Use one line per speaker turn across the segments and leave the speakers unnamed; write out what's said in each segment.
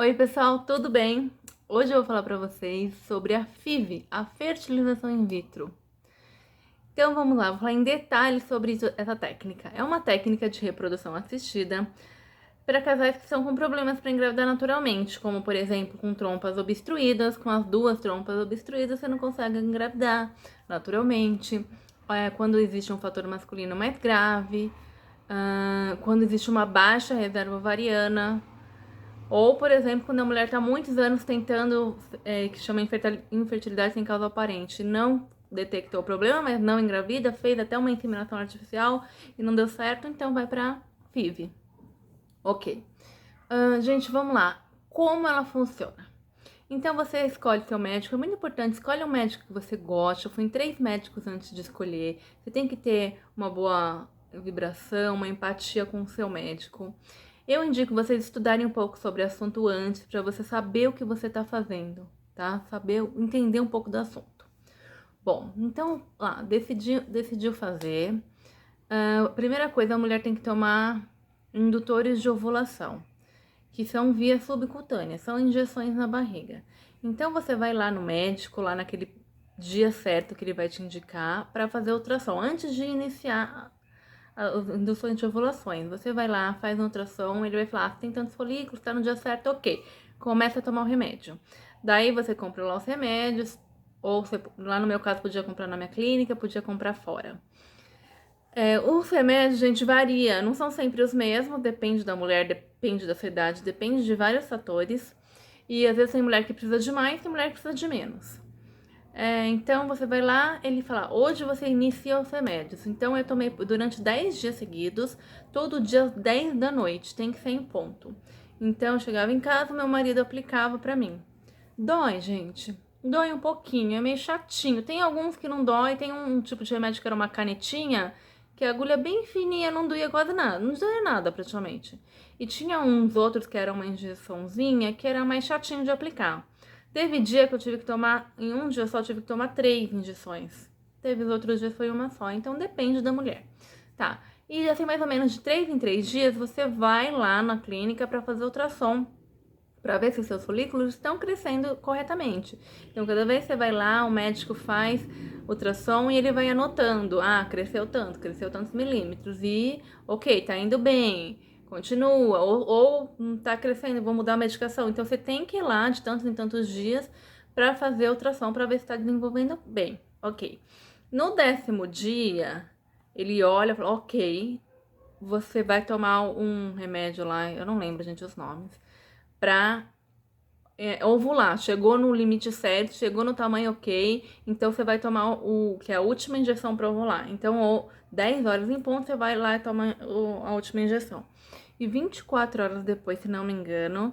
Oi pessoal, tudo bem? Hoje eu vou falar para vocês sobre a FIV, a fertilização in vitro. Então vamos lá, vou falar em detalhes sobre essa técnica. É uma técnica de reprodução assistida para casais que estão com problemas para engravidar naturalmente, como por exemplo com trompas obstruídas, com as duas trompas obstruídas você não consegue engravidar naturalmente. Quando existe um fator masculino mais grave, quando existe uma baixa reserva ovariana. Ou, por exemplo, quando a mulher está há muitos anos tentando, que chama infertilidade sem causa aparente, não detectou o problema, mas não engravida, fez até uma inseminação artificial e não deu certo, então vai para FIV. Ok. Gente, vamos lá. Como ela funciona? Então você escolhe seu médico, é muito importante, escolhe um médico que você gosta. Eu fui em 3 médicos antes de escolher. Você tem que ter uma boa vibração, uma empatia com o seu médico. Eu indico vocês estudarem um pouco sobre o assunto antes, para você saber o que você está fazendo, tá? Saber, entender um pouco do assunto. Bom, então, lá, decidiu fazer. Primeira coisa, a mulher tem que tomar indutores de ovulação, que são via subcutânea, são injeções na barriga. Então você vai lá no médico, lá naquele dia certo que ele vai te indicar para fazer a ultrassom. Antes de iniciar as induções de ovulações, você vai lá, faz uma ultrassom, ele vai falar: ah, tem tantos folículos, tá no dia certo, ok. Começa a tomar o remédio. Daí você compra lá os remédios, ou você, lá no meu caso podia comprar na minha clínica, podia comprar fora. Os remédios, gente, varia, não são sempre os mesmos, depende da mulher, depende da sua idade, depende de vários fatores. E às vezes tem mulher que precisa de mais, tem mulher que precisa de menos. Então você vai lá, ele fala: hoje você inicia os remédios. Então eu tomei durante 10 dias seguidos, todo dia às 10 da noite, tem que ser em ponto. Então eu chegava em casa, meu marido aplicava pra mim. Dói, gente. Dói um pouquinho, é meio chatinho. Tem alguns que não dói, tem um tipo de remédio que era uma canetinha, que a agulha é bem fininha, não doía quase nada, não doía nada praticamente. E tinha uns outros que era uma injeçãozinha, que era mais chatinho de aplicar. Teve dia que eu tive que tomar, em um dia só tive que tomar 3 injeções. Teve os outros dias foi uma só, então depende da mulher. Tá, e assim mais ou menos de 3 em 3 dias você vai lá na clínica para fazer ultrassom para ver se os seus folículos estão crescendo corretamente. Então, cada vez que você vai lá, o médico faz ultrassom e ele vai anotando: ah, cresceu tantos milímetros e, ok, tá indo bem, continua, ou não tá crescendo, vou mudar a medicação. Então, você tem que ir lá de tantos em tantos dias para fazer ultrassom para ver se está desenvolvendo bem, ok. No 10º dia, ele olha e fala: ok, você vai tomar um remédio lá, eu não lembro, gente, os nomes, pra ovular. Chegou no limite certo, chegou no tamanho ok, então você vai tomar que é a última injeção para ovular. Então, 10 horas em ponto, você vai lá e toma a última injeção. E 24 horas depois, se não me engano,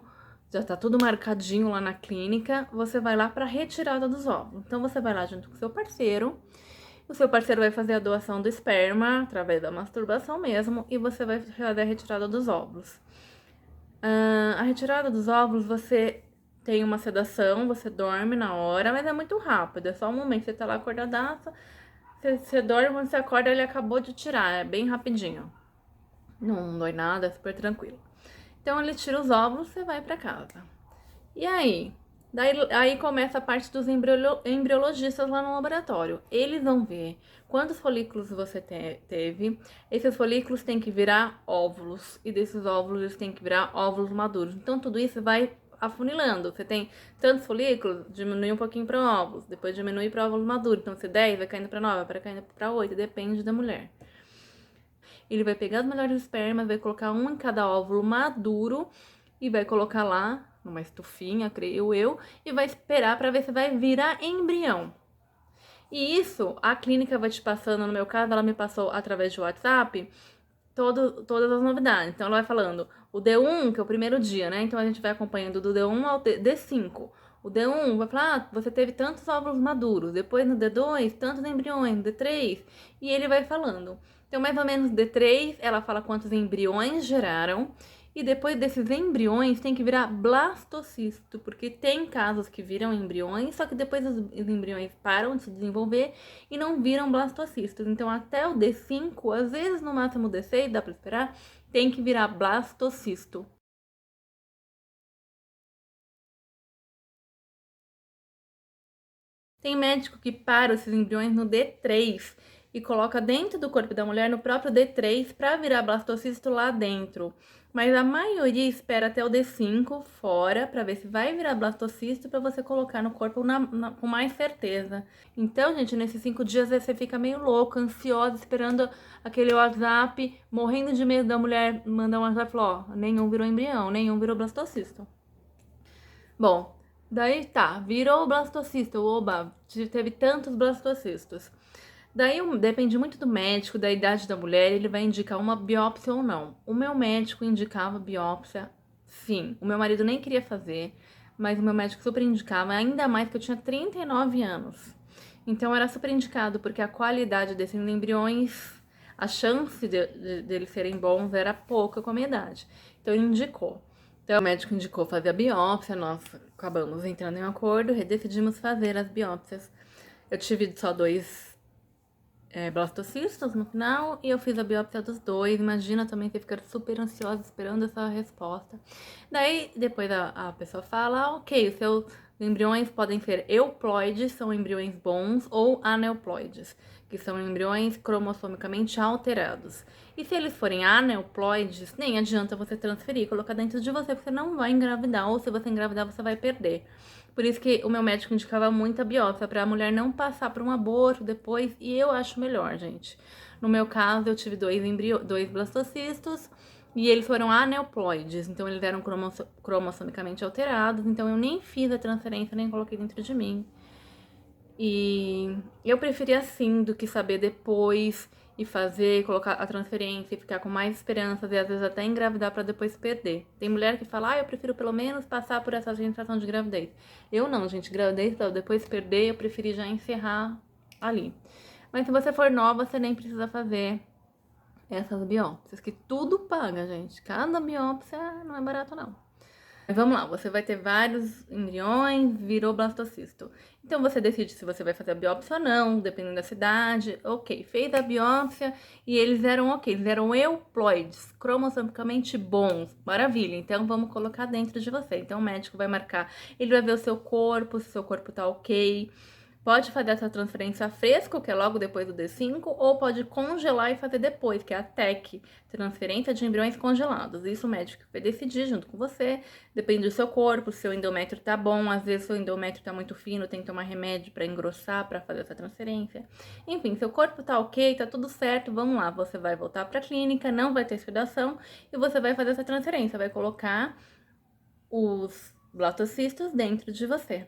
já tá tudo marcadinho lá na clínica, você vai lá para retirada dos óvulos. Então, você vai lá junto com o seu parceiro. O seu parceiro vai fazer a doação do esperma, através da masturbação mesmo, e você vai fazer a retirada dos óvulos. A retirada dos óvulos, você tem uma sedação, você dorme na hora, mas é muito rápido, é só um momento, você tá lá acordadaça, você dorme, quando você acorda ele acabou de tirar, é bem rapidinho. Não dói nada, é super tranquilo. Então ele tira os óvulos, você vai pra casa. E aí? Aí começa a parte dos embriologistas lá no laboratório. Eles vão ver quantos folículos você teve. Esses folículos têm que virar óvulos. E desses óvulos eles têm que virar óvulos maduros. Então tudo isso vai afunilando. Você tem tantos folículos, diminui um pouquinho para óvulos. Depois diminui para óvulos maduros. Então se 10 vai caindo para 9, vai caindo para 8. Depende da mulher. Ele vai pegar os melhores espermas, vai colocar um em cada óvulo maduro e vai colocar lá numa estufinha, creio eu, e vai esperar para ver se vai virar embrião. E isso a clínica vai te passando, no meu caso, ela me passou através de WhatsApp todas as novidades. Então ela vai falando o D1, que é o primeiro dia, né? Então a gente vai acompanhando do D1 ao D5. O D1 vai falar: ah, você teve tantos óvulos maduros. Depois no D2, tantos embriões. No D3, e ele vai falando. Então, mais ou menos D3, ela fala quantos embriões geraram. E depois desses embriões tem que virar blastocisto, porque tem casos que viram embriões, só que depois os embriões param de se desenvolver e não viram blastocistos. Então, até o D5, às vezes no máximo D6, dá pra esperar, tem que virar blastocisto. Tem médico que para esses embriões no D3 e coloca dentro do corpo da mulher, no próprio D3, para virar blastocisto lá dentro. Mas a maioria espera até o D5 fora para ver se vai virar blastocisto para você colocar no corpo com mais certeza. Então, gente, nesses 5 dias você fica meio louca, ansiosa, esperando aquele WhatsApp, morrendo de medo da mulher mandar um WhatsApp e falar, ó, nenhum virou embrião, nenhum virou blastocisto. Bom, daí tá, virou blastocisto, oba, teve tantos blastocistos. Daí depende muito do médico, da idade da mulher, ele vai indicar uma biópsia ou não. O meu médico indicava biópsia, sim. O meu marido nem queria fazer, mas o meu médico super indicava, ainda mais que eu tinha 39 anos. Então era super indicado, porque a qualidade desses embriões, a chance deles serem bons era pouca com a minha idade. Então ele indicou. Então o médico indicou fazer a biópsia, nós acabamos entrando em um acordo, decidimos fazer as biópsias. Eu tive só 2 blastocistos no final e eu fiz a biópsia dos 2. Imagina também ter ficado super ansiosa esperando essa resposta. Daí, depois a pessoa fala, ok, os seus embriões podem ser euploides, são embriões bons, ou aneuploides, que são embriões cromossomicamente alterados. E se eles forem aneuploides, nem adianta você transferir, colocar dentro de você, porque você não vai engravidar, ou se você engravidar, você vai perder. Por isso que o meu médico indicava muita biópsia, para a mulher não passar por um aborto depois, e eu acho melhor, gente. No meu caso, eu tive 2 blastocistos, e eles foram aneuploides, então eles eram cromossomicamente alterados, então eu nem fiz a transferência, nem coloquei dentro de mim. E eu preferi assim do que saber depois e fazer, colocar a transferência e ficar com mais esperanças e às vezes até engravidar para depois perder. Tem mulher que fala, eu prefiro pelo menos passar por essa sensação de gravidez. Eu não, gente, gravidez, depois perder, eu preferi já encerrar ali. Mas se você for nova, você nem precisa fazer essas biópsias, que tudo paga, gente. Cada biópsia não é barato, não. Vamos lá, você vai ter vários embriões, virou blastocisto. Então você decide se você vai fazer a biópsia ou não, dependendo da cidade. Ok, fez a biópsia e eles eram ok, eles eram euploides, cromossomicamente bons. Maravilha, então vamos colocar dentro de você. Então o médico vai marcar, ele vai ver o seu corpo, se o seu corpo tá ok. Pode fazer essa transferência fresco, que é logo depois do D5, ou pode congelar e fazer depois, que é a TEC, transferência de embriões congelados. Isso o médico vai decidir junto com você, depende do seu corpo, se o endométrio tá bom, às vezes se o endométrio tá muito fino, tem que tomar remédio para engrossar, para fazer essa transferência. Enfim, seu corpo tá ok, tá tudo certo, vamos lá, você vai voltar para a clínica, não vai ter sedação e você vai fazer essa transferência, vai colocar os blastocistos dentro de você.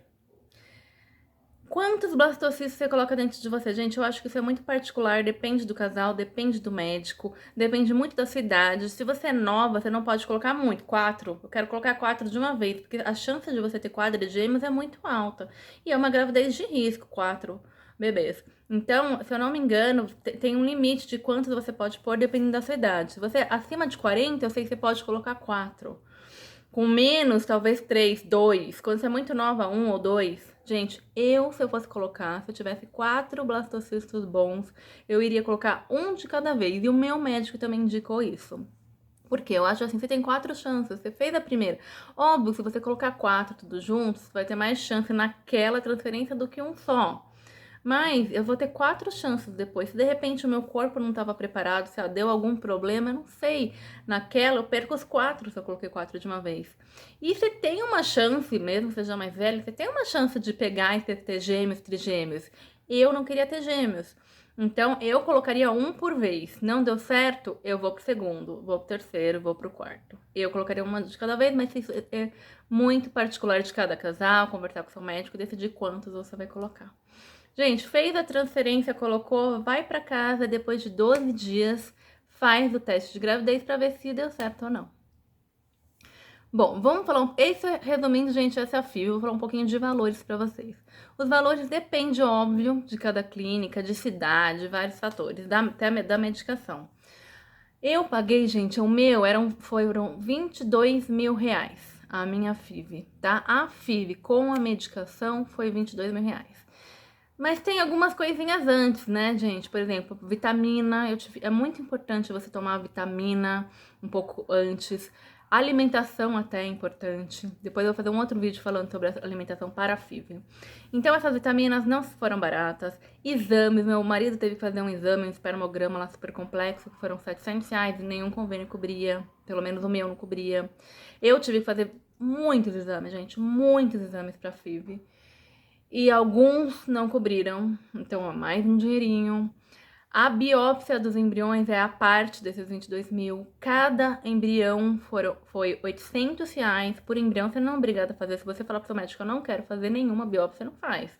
Quantos blastocistos você coloca dentro de você? Gente, eu acho que isso é muito particular, depende do casal, depende do médico, depende muito da sua idade. Se você é nova, você não pode colocar muito, 4. Eu quero colocar 4 de uma vez, porque a chance de você ter quadrigêmeos é muito alta. E é uma gravidez de risco, 4 bebês. Então, se eu não me engano, tem um limite de quantos você pode pôr dependendo da sua idade. Se você é acima de 40, eu sei que você pode colocar 4. Com menos, talvez 3, 2. Quando você é muito nova, 1 ou 2. Gente, se eu fosse colocar, se eu tivesse 4 blastocistos bons, eu iria colocar um de cada vez. E o meu médico também indicou isso. Porque eu acho assim, você tem 4 chances, você fez a primeira. Óbvio, se você colocar 4 tudo juntos, você vai ter mais chance naquela transferência do que um só. Mas eu vou ter 4 chances depois. Se de repente o meu corpo não estava preparado, se deu algum problema, eu não sei. Naquela eu perco os 4 se eu coloquei 4 de uma vez. E você tem uma chance, mesmo que seja mais velho, você tem uma chance de pegar e ter gêmeos, trigêmeos. Eu não queria ter gêmeos. Então eu colocaria um por vez. Não deu certo, eu vou pro segundo, vou pro terceiro, vou pro quarto. Eu colocaria uma de cada vez, mas isso é muito particular de cada casal, conversar com seu médico e decidir quantos você vai colocar. Gente, fez a transferência, colocou, vai para casa, depois de 12 dias, faz o teste de gravidez para ver se deu certo ou não. Bom, vamos falar, resumindo, gente, essa é a FIV, vou falar um pouquinho de valores para vocês. Os valores dependem, óbvio, de cada clínica, de cidade, vários fatores, até da medicação. Eu paguei, gente, o meu foram 22 mil reais, a minha FIV, tá? A FIV com a medicação foi 22 mil reais. Mas tem algumas coisinhas antes, né, gente? Por exemplo, vitamina. É muito importante você tomar vitamina um pouco antes. A alimentação até é importante. Depois eu vou fazer um outro vídeo falando sobre a alimentação para a FIV. Então essas vitaminas não foram baratas. Exames, meu marido teve que fazer um exame, um espermograma lá super complexo, que foram R$700 e nenhum convênio cobria. Pelo menos o meu não cobria. Eu tive que fazer muitos exames, gente, muitos exames para FIV. E alguns não cobriram, então mais um dinheirinho. A biópsia dos embriões é a parte desses 22 mil. Cada embrião foi R$800 por embrião. Você não é obrigada a fazer. Se você falar pro seu médico, eu não quero fazer nenhuma biópsia, não faz.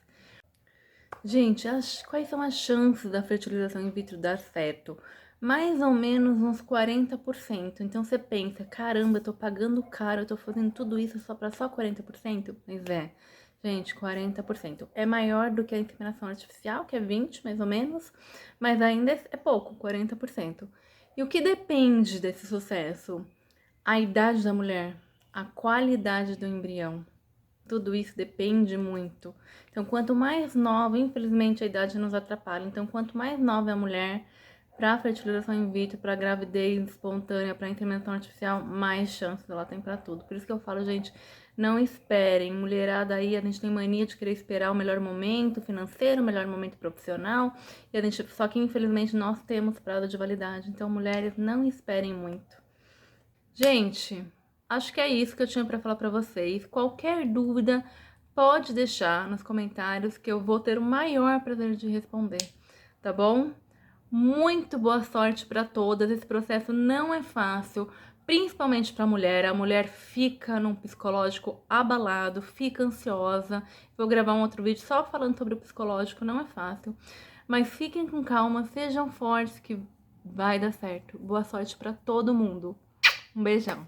Gente, quais são as chances da fertilização in vitro dar certo? Mais ou menos uns 40%. Então você pensa, caramba, eu tô pagando caro, eu tô fazendo tudo isso só pra só 40%? Mas é, gente, 40%. É maior do que a inseminação artificial, que é 20% mais ou menos, mas ainda é pouco, 40%. E o que depende desse sucesso? A idade da mulher, a qualidade do embrião. Tudo isso depende muito. Então, quanto mais nova, infelizmente a idade nos atrapalha. Então, quanto mais nova é a mulher, para fertilização in vitro, para gravidez espontânea, para inseminação artificial, mais chances ela tem para tudo. Por isso que eu falo, gente, não esperem. Mulherada aí, a gente tem mania de querer esperar o melhor momento financeiro, o melhor momento profissional. E a gente, só que infelizmente nós temos prazo de validade. Então, mulheres, não esperem muito. Gente, acho que é isso que eu tinha para falar para vocês. Qualquer dúvida, pode deixar nos comentários que eu vou ter o maior prazer de responder, tá bom? Muito boa sorte para todas. Esse processo não é fácil, principalmente para a mulher. A mulher fica num psicológico abalado, fica ansiosa. Vou gravar um outro vídeo só falando sobre o psicológico, não é fácil. Mas fiquem com calma, sejam fortes que vai dar certo. Boa sorte para todo mundo. Um beijão.